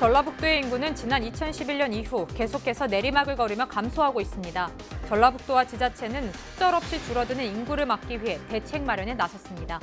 전라북도의 인구는 지난 2011년 이후 계속해서 내리막을 걸으며 감소하고 있습니다. 전라북도와 지자체는 속절없이 줄어드는 인구를 막기 위해 대책 마련에 나섰습니다.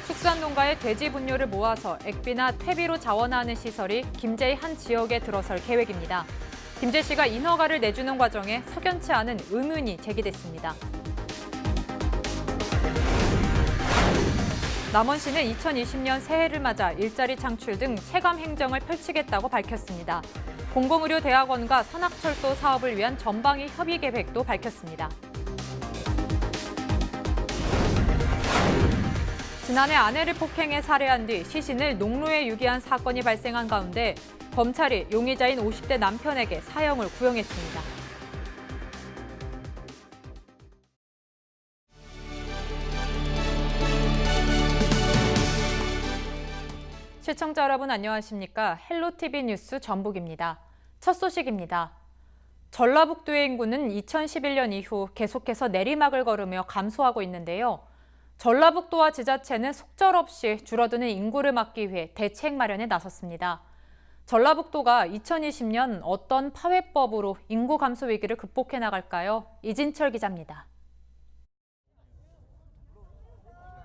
축산농가의 돼지 분뇨를 모아서 액비나 퇴비로 자원화하는 시설이 김제의 한 지역에 들어설 계획입니다. 김제시가 인허가를 내주는 과정에 석연치 않은 의문이 제기됐습니다. 남원시는 2020년 새해를 맞아 일자리 창출 등 체감 행정을 펼치겠다고 밝혔습니다. 공공의료대학원과 산악철도 사업을 위한 전방위 협의 계획도 밝혔습니다. 지난해 아내를 폭행해 살해한 뒤 시신을 농로에 유기한 사건이 발생한 가운데 검찰이 용의자인 50대 남편에게 사형을 구형했습니다. 시청자 여러분 안녕하십니까? 헬로티비 뉴스 전북입니다. 첫 소식입니다. 전라북도의 인구는 2011년 이후 계속해서 내리막을 걸으며 감소하고 있는데요. 전라북도와 지자체는 속절없이 줄어드는 인구를 막기 위해 대책 마련에 나섰습니다. 전라북도가 2020년 어떤 파회법으로 인구 감소 위기를 극복해 나갈까요? 이진철 기자입니다.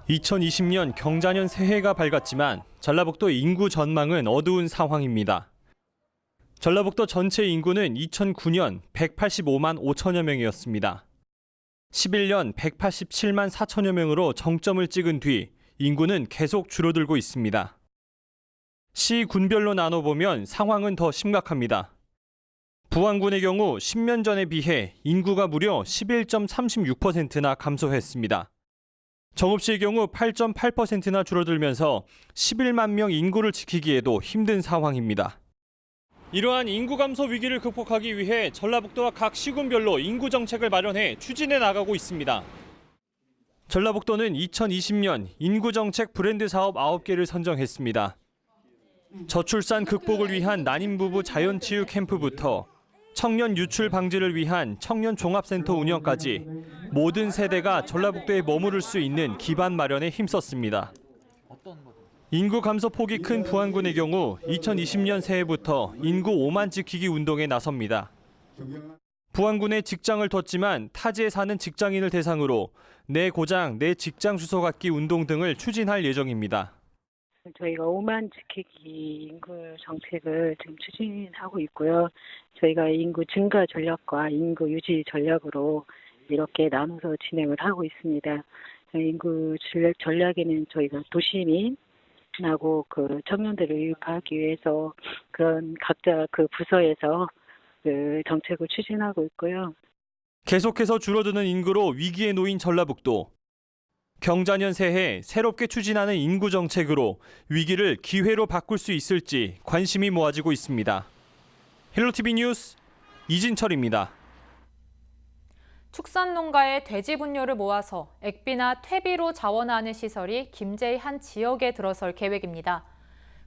2020년 경자년 새해가 밝았지만 전라북도 인구 전망은 어두운 상황입니다. 전라북도 전체 인구는 2009년 185만 5천여 명이었습니다. 11년 187만 4천여 명으로 정점을 찍은 뒤 인구는 계속 줄어들고 있습니다. 시, 군별로 나눠보면 상황은 더 심각합니다. 부안군의 경우 10년 전에 비해 인구가 무려 11.36%나 감소했습니다. 정읍시의 경우 8.8%나 줄어들면서 11만 명 인구를 지키기에도 힘든 상황입니다. 이러한 인구 감소 위기를 극복하기 위해 전라북도와 각 시군별로 인구 정책을 마련해 추진해 나가고 있습니다. 전라북도는 2020년 인구 정책 브랜드 사업 9개를 선정했습니다. 저출산 극복을 위한 난임 부부 자연치유 캠프부터 청년 유출 방지를 위한 청년 종합센터 운영까지 모든 세대가 전라북도에 머무를 수 있는 기반 마련에 힘썼습니다. 인구 감소 폭이 큰 부안군의 경우 2020년 새해부터 인구 5만 지키기 운동에 나섭니다. 부안군에 직장을 뒀지만 타지에 사는 직장인을 대상으로 내 고장, 내 직장 주소 갖기 운동 등을 추진할 예정입니다. 저희가 5만 지키기 인구 정책을 지금 추진하고 있고요. 저희가 인구 증가 전략과 인구 유지 전략으로 이렇게 나눠서 진행을 하고 있습니다. 인구 전략에는 저희가 도시민하고 그 청년들을 유입하기 위해서 그런 각자 그 부서에서 그 정책을 추진하고 있고요. 계속해서 줄어드는 인구로 위기에 놓인 전라북도. 경자년 새해 새롭게 추진하는 인구 정책으로 위기를 기회로 바꿀 수 있을지 관심이 모아지고 있습니다. 헬로티비 뉴스 이진철입니다. 축산농가의 돼지 분뇨를 모아서 액비나 퇴비로 자원화하는 시설이 김제의 한 지역에 들어설 계획입니다.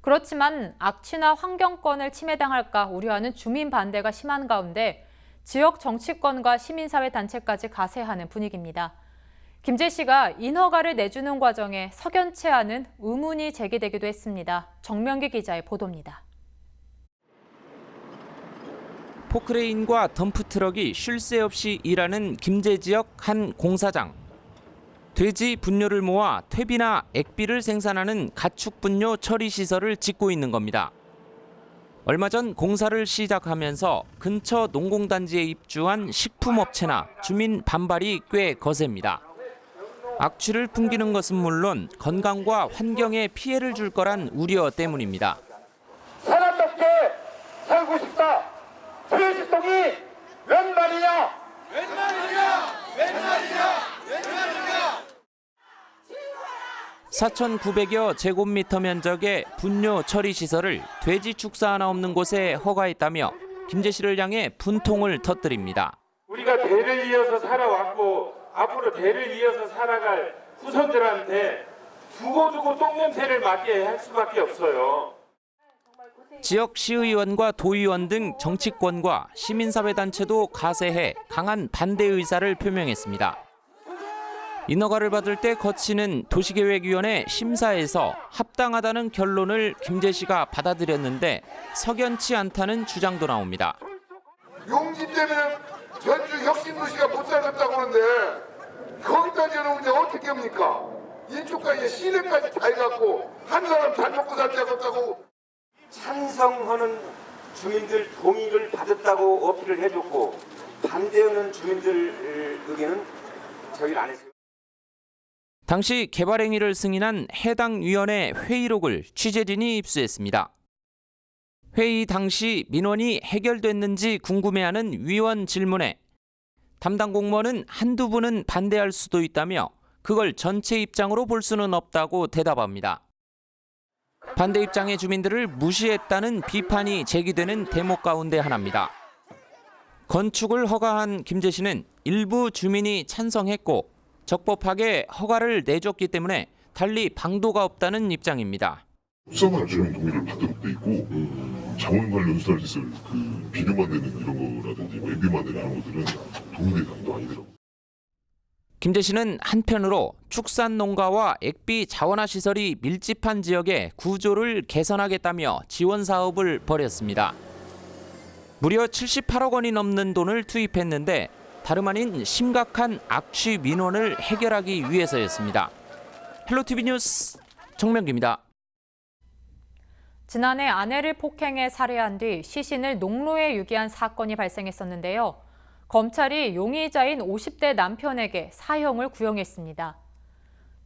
그렇지만 악취나 환경권을 침해당할까 우려하는 주민 반대가 심한 가운데 지역 정치권과 시민사회 단체까지 가세하는 분위기입니다. 김제시가 인허가를 내주는 과정에 석연치 않은 의문이 제기되기도 했습니다. 정명기 기자의 보도입니다. 포크레인과 덤프트럭이 쉴 새 없이 일하는 김제 지역 한 공사장. 돼지 분뇨를 모아 퇴비나 액비를 생산하는 가축 분뇨 처리 시설을 짓고 있는 겁니다. 얼마 전 공사를 시작하면서 근처 농공단지에 입주한 식품업체나 주민 반발이 꽤 거셉니다. 악취를 풍기는 것은 물론 건강과 환경에 피해를 줄 거란 우려 때문입니다. 사람답게 살고 싶다. 돼지똥이 웬 말이냐? 웬 말이냐? 웬 말이냐? 웬 말이냐? 4,900여 제곱미터 면적의 분뇨 처리 시설을 돼지 축사 하나 없는 곳에 허가했다며 김제시를 향해 분통을 터뜨립니다. 우리가 대를 이어서 살아왔고 앞으로 대를 이어서 살아갈 후손들한테 두고두고 똥냄새를 맡게 할 수밖에 없어요. 지역 시의원과 도의원 등 정치권과 시민사회 단체도 가세해 강한 반대 의사를 표명했습니다. 인허가를 받을 때 거치는 도시계획위원회 심사에서 합당하다는 결론을 김제 씨가 받아들였는데 석연치 않다는 주장도 나옵니다. 용지 때문에 전주 혁신도시가 못 살겠다고 하는데 거기까지 해놓으면 이제 어떻게 합니까? 이쪽까지 시내까지 다 해갖고 한 사람 잘 먹고 살 데가 없다고. 찬성하는 주민들 동의를 받았다고 어필을 해줬고 반대하는 주민들 의견은 저희를 안 했어요. 당시 개발 행위를 승인한 해당 위원회 회의록을 취재진이 입수했습니다. 회의 당시 민원이 해결됐는지 궁금해하는 위원 질문에 담당 공무원은 한두 분은 반대할 수도 있다며 그걸 전체 입장으로 볼 수는 없다고 대답합니다. 반대 입장의 주민들을 무시했다는 비판이 제기되는 대목 가운데 하나입니다. 건축을 허가한 김제 씨는 일부 주민이 찬성했고 적법하게 허가를 내줬기 때문에 달리 방도가 없다는 입장입니다. 수상한 주민 동의를 받은 데 있고 자원 관련 수사를 비료만 내는 이런 거라든지 앱비만 내는 이런 것들은 동의 대상도 아니더라고요. 김제 씨는 한편으로 축산 농가와 액비 자원화 시설이 밀집한 지역의 구조를 개선하겠다며 지원 사업을 벌였습니다. 무려 78억 원이 넘는 돈을 투입했는데 다름 아닌 심각한 악취 민원을 해결하기 위해서였습니다. 헬로티비 뉴스 정명기입니다. 지난해 아내를 폭행해 살해한 뒤 시신을 농로에 유기한 사건이 발생했었는데요. 검찰이 용의자인 50대 남편에게 사형을 구형했습니다.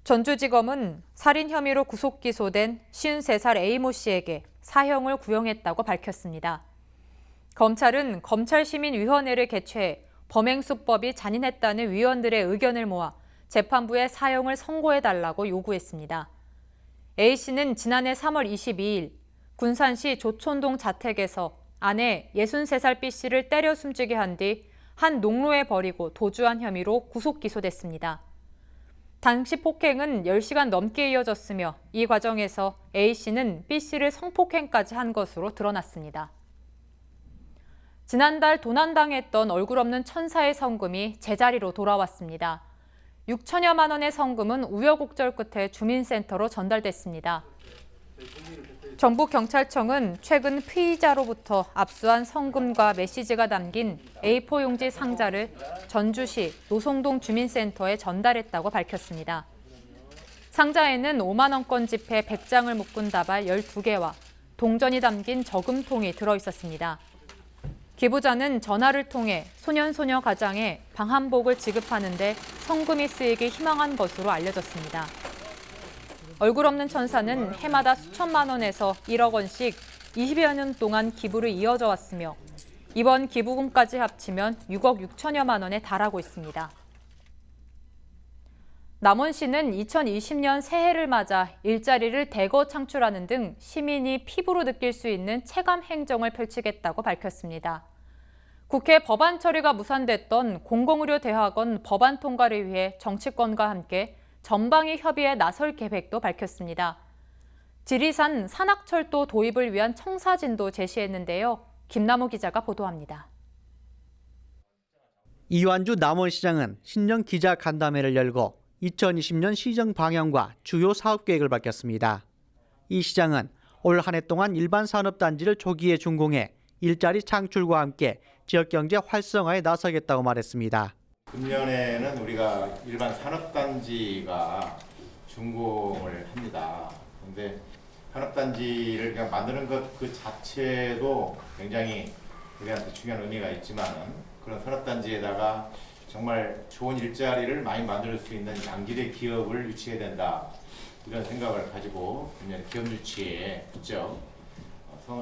전주지검은 살인 혐의로 구속 기소된 53살 A모 씨에게 사형을 구형했다고 밝혔습니다. 검찰은 검찰시민위원회를 개최해 범행수법이 잔인했다는 위원들의 의견을 모아 재판부에 사형을 선고해달라고 요구했습니다. A씨는 지난해 3월 22일 군산시 조촌동 자택에서 아내 63살 B씨를 때려 숨지게 한 뒤 한 농로에 버리고 도주한 혐의로 구속 기소됐습니다. 당시 폭행은 10시간 넘게 이어졌으며 이 과정에서 A씨는 B씨를 성폭행까지 한 것으로 드러났습니다. 지난달 도난당했던 얼굴 없는 천사의 성금이 제자리로 돌아왔습니다. 6천여만 원의 성금은 우여곡절 끝에 주민센터로 전달됐습니다. 전북경찰청은 최근 피의자로부터 압수한 성금과 메시지가 담긴 A4 용지 상자를 전주시 노송동 주민센터에 전달했다고 밝혔습니다. 상자에는 5만 원권 지폐 100장을 묶은 다발 12개와 동전이 담긴 저금통이 들어있었습니다. 기부자는 전화를 통해 소년소녀 가장에 방한복을 지급하는 데 성금이 쓰이길 희망한 것으로 알려졌습니다. 얼굴 없는 천사는 해마다 수천만 원에서 1억 원씩 20여 년 동안 기부를 이어져 왔으며 이번 기부금까지 합치면 6억 6천여만 원에 달하고 있습니다. 남원시는 2020년 새해를 맞아 일자리를 대거 창출하는 등 시민이 피부로 느낄 수 있는 체감 행정을 펼치겠다고 밝혔습니다. 국회 법안 처리가 무산됐던 공공의료대학원 법안 통과를 위해 정치권과 함께 전방위 협의에 나설 계획도 밝혔습니다. 지리산 산악철도 도입을 위한 청사진도 제시했는데요. 김남호 기자가 보도합니다. 이완주 남원시장은 신년 기자간담회를 열고 2020년 시정 방향과 주요 사업 계획을 밝혔습니다. 이 시장은 올 한 해 동안 일반 산업단지를 조기에 준공해 일자리 창출과 함께 지역경제 활성화에 나서겠다고 말했습니다. 금년에는 우리가 일반 산업단지가 준공을 합니다. 그런데 산업단지를 그냥 만드는 것 그 자체도 굉장히 우리한테 중요한 의미가 있지만은 그런 산업단지에다가 정말 좋은 일자리를 많이 만들 수 있는 양질의 기업을 유치해야 된다. 이런 생각을 가지고 금년 기업 유치에 부쩍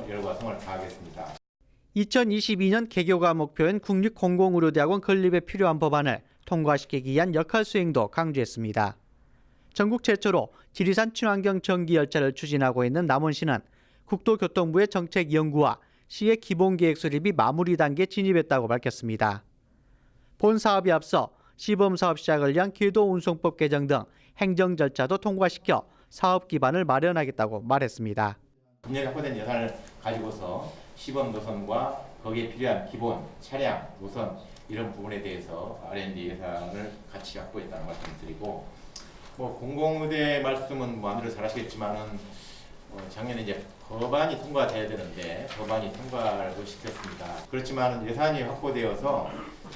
열과 성을 다하겠습니다. 2022년 개교가 목표인 국립공공의료대학원 건립에 필요한 법안을 통과시키기 위한 역할 수행도 강조했습니다. 전국 최초로 지리산 친환경 전기열차를 추진하고 있는 남원시는 국토교통부의 정책연구와 시의 기본계획 수립이 마무리 단계에 진입했다고 밝혔습니다. 본 사업에 앞서 시범사업 시작을 위한 궤도운송법 개정 등 행정 절차도 통과시켜 사업 기반을 마련하겠다고 말했습니다. 금년에 확보된 예산을 가지고서 시범 노선과 거기에 필요한 기본 차량, 노선 이런 부분에 대해서 R&D 예산을 같이 확보했다는 말씀드리고, 뭐 공공의대 말씀은 뭐 아무래도 잘 아시겠지만은 작년에 이제 법안이 통과돼야 되는데 법안이 통과를 시켰습니다. 그렇지만 예산이 확보되어서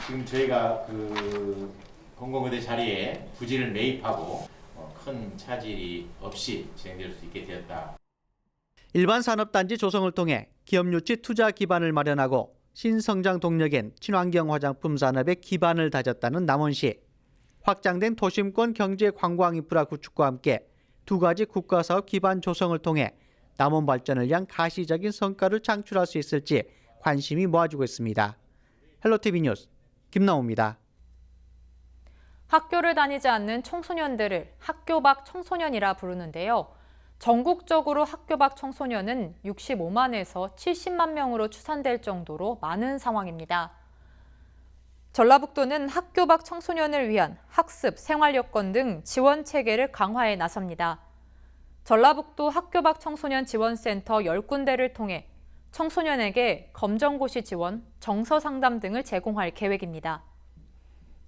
지금 저희가 그 공공의대 자리에 부지를 매입하고 큰 차질이 없이 진행될 수 있게 되었다. 일반 산업단지 조성을 통해 기업 유치 투자 기반을 마련하고 신성장 동력인 친환경 화장품 산업의 기반을 다졌다는 남원시. 확장된 도심권 경제 관광 인프라 구축과 함께 두 가지 국가사업 기반 조성을 통해 남원 발전을 위한 가시적인 성과를 창출할 수 있을지 관심이 모아지고 있습니다. 헬로티비 뉴스 김나호입니다. 학교를 다니지 않는 청소년들을 학교 밖 청소년이라 부르는데요. 전국적으로 학교 밖 청소년은 65만에서 70만 명으로 추산될 정도로 많은 상황입니다. 전라북도는 학교 밖 청소년을 위한 학습, 생활 여건 등 지원 체계를 강화해 나섭니다. 전라북도 학교 밖 청소년 지원센터 10군데를 통해 청소년에게 검정고시 지원, 정서 상담 등을 제공할 계획입니다.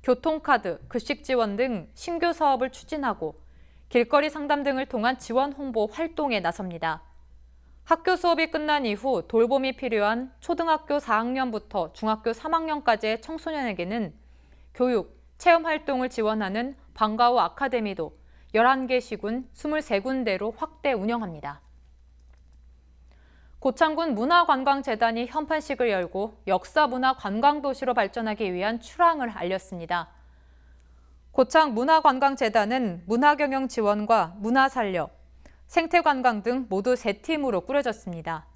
교통카드, 급식 지원 등 신규 사업을 추진하고 길거리 상담 등을 통한 지원 홍보 활동에 나섭니다. 학교 수업이 끝난 이후 돌봄이 필요한 초등학교 4학년부터 중학교 3학년까지의 청소년에게는 교육, 체험 활동을 지원하는 방과후 아카데미도 11개 시군 23군데로 확대 운영합니다. 고창군 문화관광재단이 현판식을 열고 역사문화관광도시로 발전하기 위한 출항을 알렸습니다. 고창 문화관광재단은 문화경영 지원과 문화살려, 생태관광 등 모두 3팀으로 꾸려졌습니다.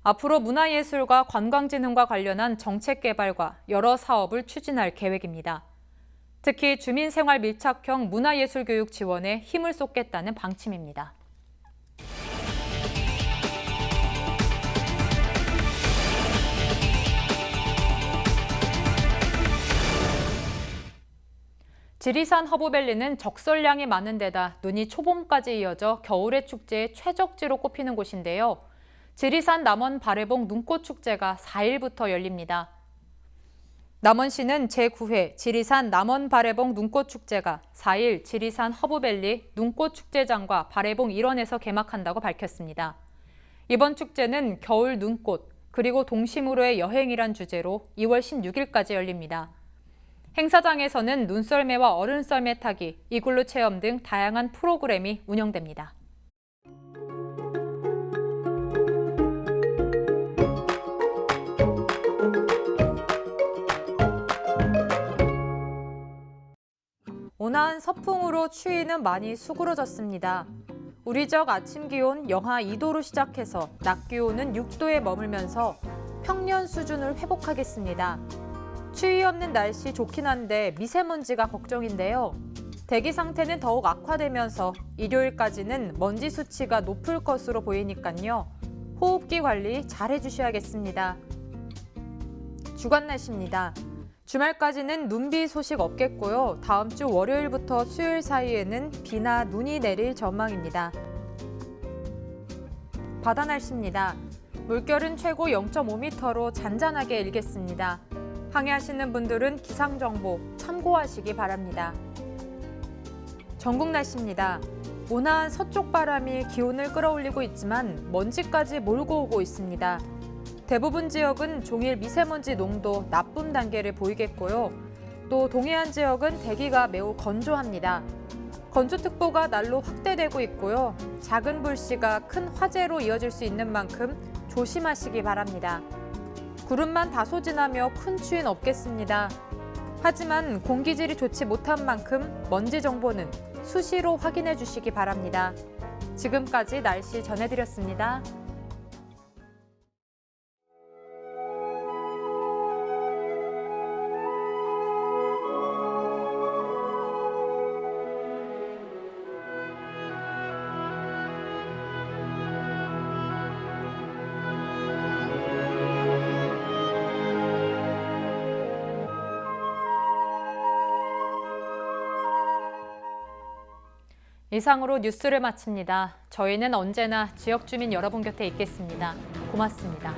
앞으로 문화예술과 관광진흥과 관련한 정책 개발과 여러 사업을 추진할 계획입니다. 특히 주민생활 밀착형 문화예술교육 지원에 힘을 쏟겠다는 방침입니다. 지리산 허브밸리는 적설량이 많은 데다 눈이 초봄까지 이어져 겨울의 축제의 최적지로 꼽히는 곳인데요. 지리산 남원 바래봉 눈꽃축제가 4일부터 열립니다. 남원시는 제9회 지리산 남원 바래봉 눈꽃축제가 4일 지리산 허브밸리 눈꽃축제장과 바래봉 일원에서 개막한다고 밝혔습니다. 이번 축제는 겨울 눈꽃 그리고 동심으로의 여행이란 주제로 2월 16일까지 열립니다. 행사장에서는 눈썰매와 얼음썰매 타기, 이글루 체험 등 다양한 프로그램이 운영됩니다. 온화한 서풍으로 추위는 많이 수그러졌습니다. 우리 지역 아침 기온 영하 2도로 시작해서 낮 기온은 6도에 머물면서 평년 수준을 회복하겠습니다. 추위 없는 날씨 좋긴 한데 미세먼지가 걱정인데요. 대기 상태는 더욱 악화되면서 일요일까지는 먼지 수치가 높을 것으로 보이니까요. 호흡기 관리 잘 해주셔야겠습니다. 주간 날씨입니다. 주말까지는 눈비 소식 없겠고요. 다음 주 월요일부터 수요일 사이에는 비나 눈이 내릴 전망입니다. 바다 날씨입니다. 물결은 최고 0.5m로 잔잔하게 일겠습니다. 항해하시는 분들은 기상정보 참고하시기 바랍니다. 전국 날씨입니다. 온화한 서쪽 바람이 기온을 끌어올리고 있지만 먼지까지 몰고 오고 있습니다. 대부분 지역은 종일 미세먼지 농도 나쁨 단계를 보이겠고요. 또 동해안 지역은 대기가 매우 건조합니다. 건조특보가 날로 확대되고 있고요. 작은 불씨가 큰 화재로 이어질 수 있는 만큼 조심하시기 바랍니다. 구름만 다소 지나며 큰 추위는 없겠습니다. 하지만 공기질이 좋지 못한 만큼 먼지 정보는 수시로 확인해 주시기 바랍니다. 지금까지 날씨 전해드렸습니다. 이상으로 뉴스를 마칩니다. 저희는 언제나 지역 주민 여러분 곁에 있겠습니다. 고맙습니다.